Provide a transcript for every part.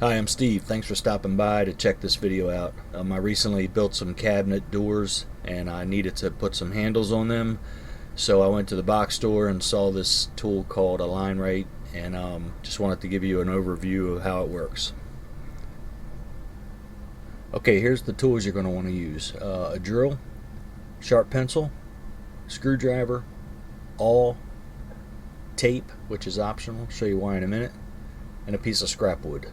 Hi, I'm Steve. Thanks for stopping by to check this video out. I recently built some cabinet doors and I needed to put some handles on them. So I went to the box store and saw this tool called AlignRight, and just wanted to give you an overview of how it works. Okay, here's the tools you're going to want to use. A drill, sharp pencil, screwdriver, awl, tape, which is optional, I'll show you why in a minute, and a piece of scrap wood.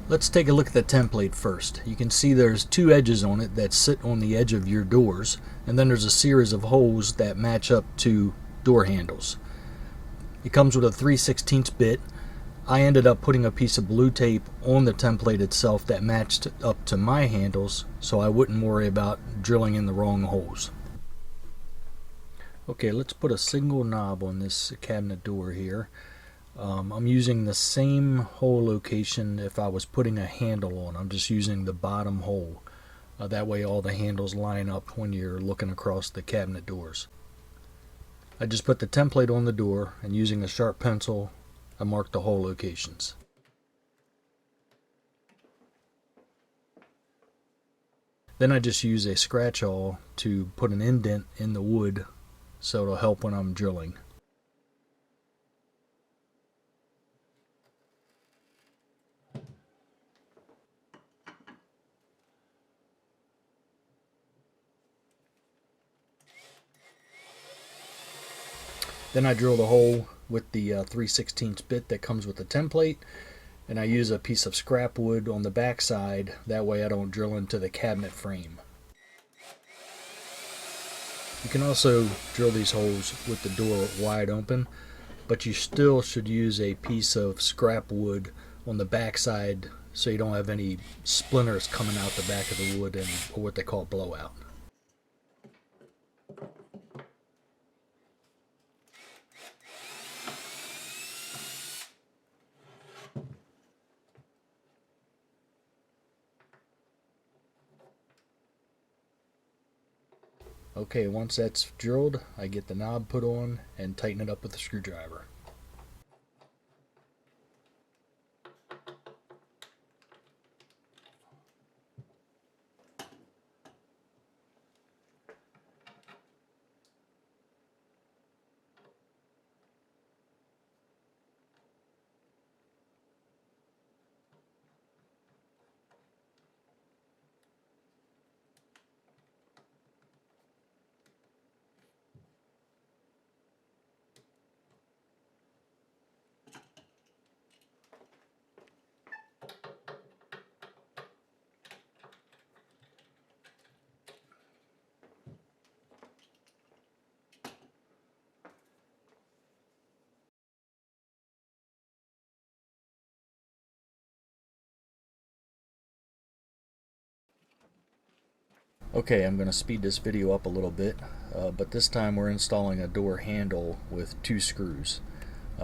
Let's take a look at the template first. You can see there's two edges on it that sit on the edge of your doors, and then there's a series of holes that match up to door handles. It comes with a 3/16 bit. I ended up putting a piece of blue tape on the template itself that matched up to my handles, so I wouldn't worry about drilling in the wrong holes. Okay, let's put a single knob on this cabinet door here. I'm using the same hole location if I was putting a handle on. I'm just using the bottom hole. That way all the handles line up when you're looking across the cabinet doors. I just put the template on the door, and using a sharp pencil I marked the hole locations. Then I just use a scratch awl to put an indent in the wood so it'll help when I'm drilling. Then I drill the hole with the 3/16 bit that comes with the template, and I use a piece of scrap wood on the back side, that way I don't drill into the cabinet frame. You can also drill these holes with the door wide open, but you still should use a piece of scrap wood on the back side so you don't have any splinters coming out the back of the wood and or what they call blowout. Okay, once that's drilled, I get the knob put on and tighten it up with a screwdriver. Okay, I'm going to speed this video up a little bit, but this time we're installing a door handle with 2 screws.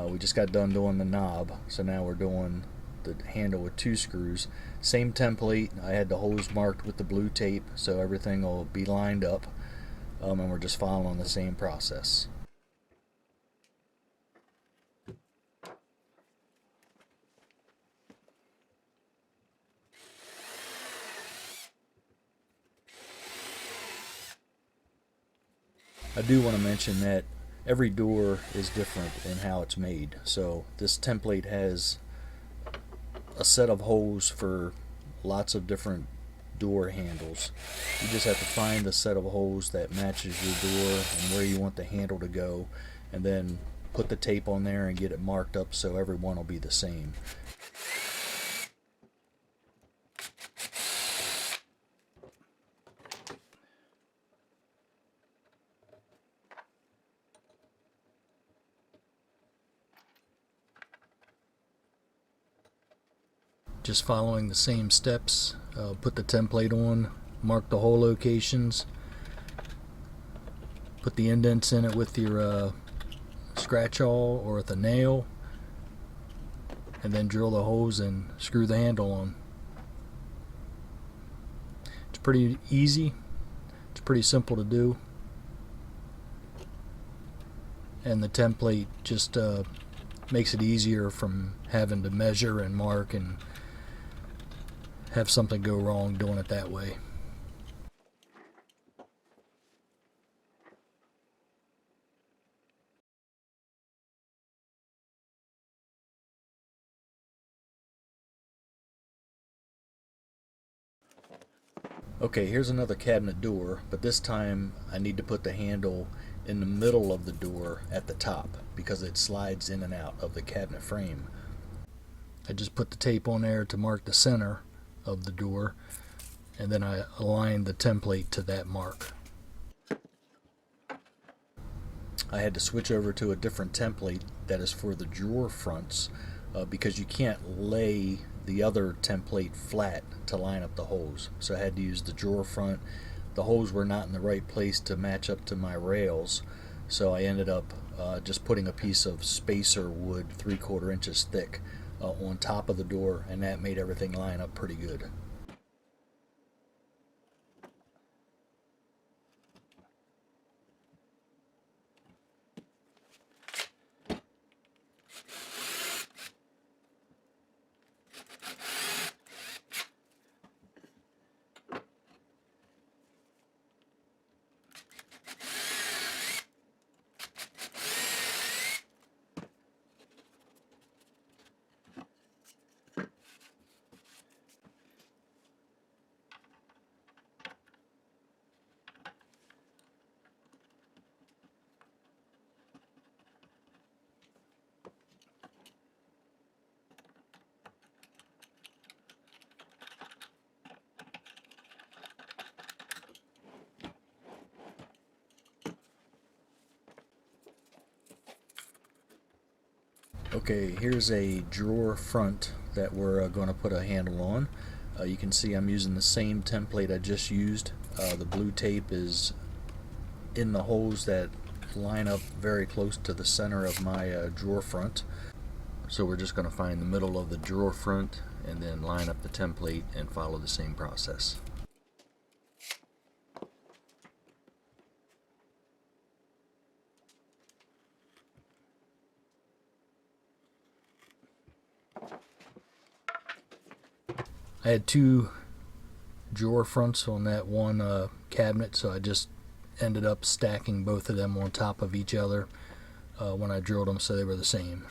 We just got done doing the knob, so now we're doing the handle with 2 screws. Same template. I had the holes marked with the blue tape so everything will be lined up, and we're just following the same process. I do want to mention that every door is different in how it's made. So this template has a set of holes for lots of different door handles. You just have to find the set of holes that matches your door and where you want the handle to go, and then put the tape on there and get it marked up so every one will be the same. Just following the same steps. Put the template on, mark the hole locations, put the indents in it with your scratch awl or with a nail, and then drill the holes and screw the handle on. It's pretty easy, it's pretty simple to do, and the template just makes it easier from having to measure and mark and have something go wrong doing it that way. Okay, here's another cabinet door, but this time I need to put the handle in the middle of the door at the top because it slides in and out of the cabinet frame. I just put the tape on there to mark the center of the door, and then I align the template to that mark. I had to switch over to a different template that is for the drawer fronts because you can't lay the other template flat to line up the holes. So I had to use the drawer front. The holes were not in the right place to match up to my rails, so I ended up just putting a piece of spacer wood 3/4 inches thick on top of the door, and that made everything line up pretty good. Okay, here's a drawer front that we're going to put a handle on. You can see I'm using the same template I just used. The blue tape is in the holes that line up very close to the center of my drawer front. So we're just going to find the middle of the drawer front and then line up the template and follow the same process. I had two drawer fronts on that one cabinet, so I just ended up stacking both of them on top of each other when I drilled them so they were the same.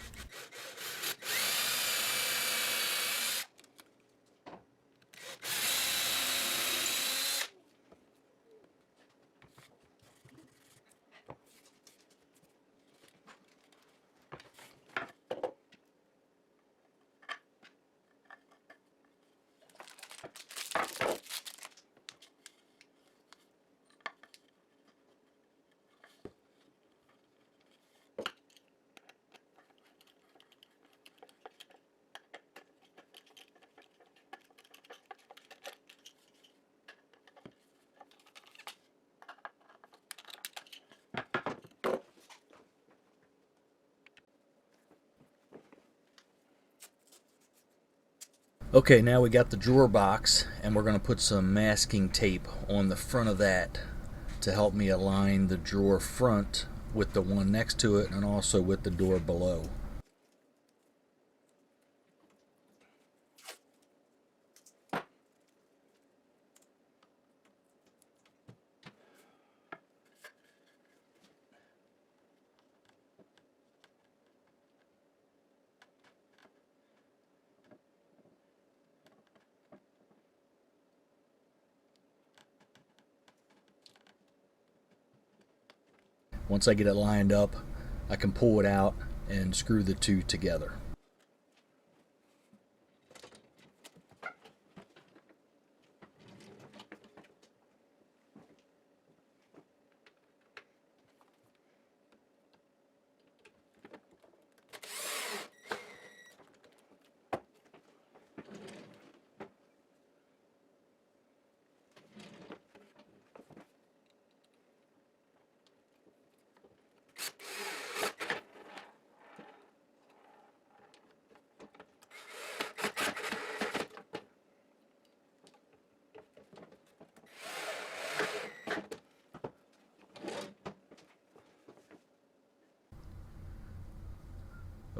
Okay, now we got the drawer box, and we're going to put some masking tape on the front of that to help me align the drawer front with the one next to it and also with the door below. Once I get it lined up, I can pull it out and screw the two together.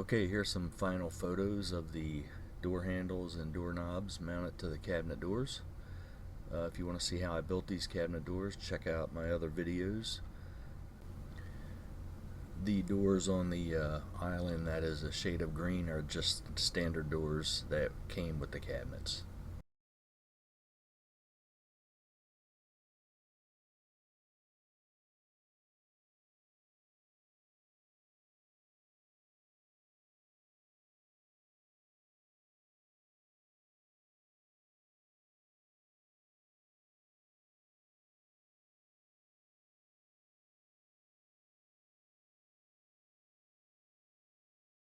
Okay, here's some final photos of the door handles and doorknobs mounted to the cabinet doors. If you want to see how I built these cabinet doors, check out my other videos. The doors on the island that is a shade of green are just standard doors that came with the cabinets.